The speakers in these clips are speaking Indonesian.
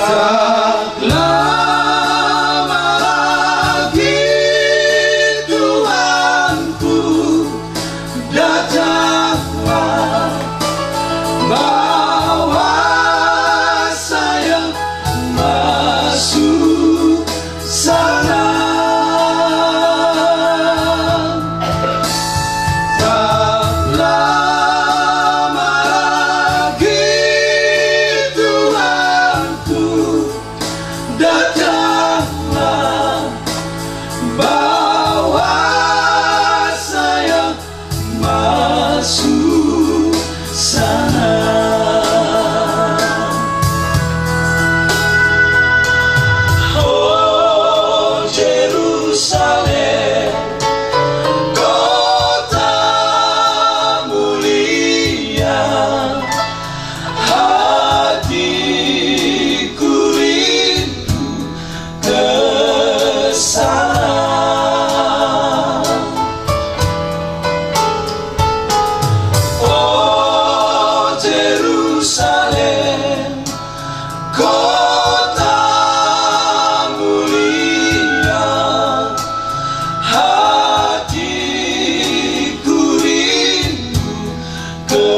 Tak lama lagi Tuhanku datanglah, bawa saya masuk sana. Tak lama lagi Tuhanku datanglah, bawa saya masuk sana. Oh Yerusalem, kota mulia, hatiku rindu ke sana. Oh Yerusalem, kota mulia, hatiku rindu ke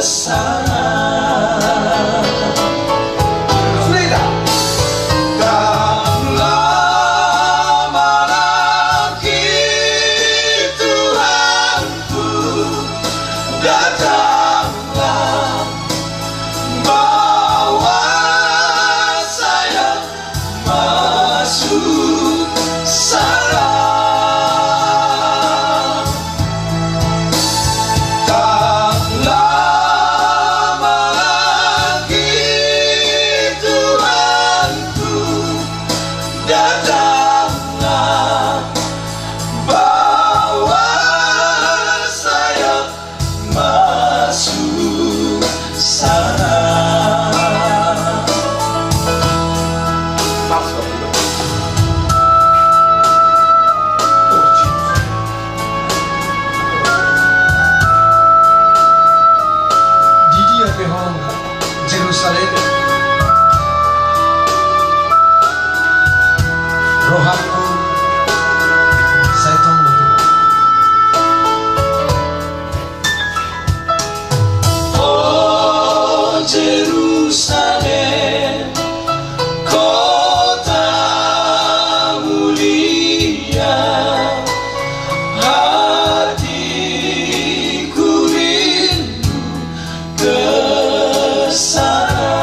sana. Tak lama lagi Tuhanku datanglah, bawa saya masuk sana. Tak lama lagi Tuhanku datanglah, bawa saya masuk sana. Di dia pohon Jerusalem, rohanku saya tunggu Tuhan. Oh Yerusalem, kota mulia, hatiku rindu ke sana.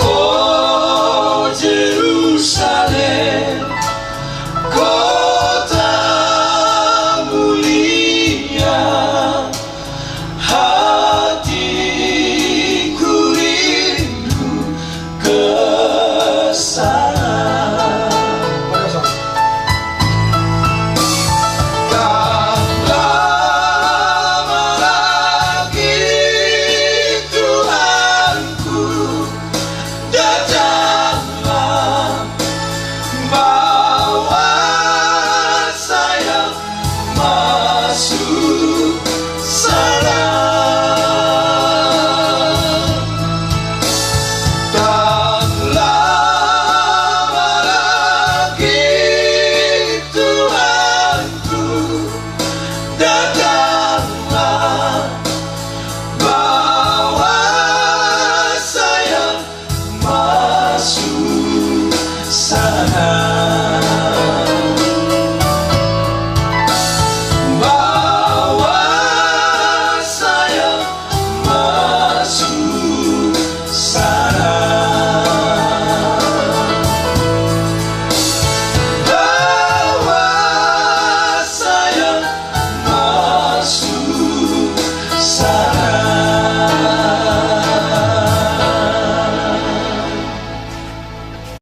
Oh Yerusalem, kota mulia, hatiku rindu ke sana. Tak lama lagi Tuhanku datanglah, bawa saya masuk sana. Tak lama lagi Tuhanku datanglah, bawa saya masuk sana.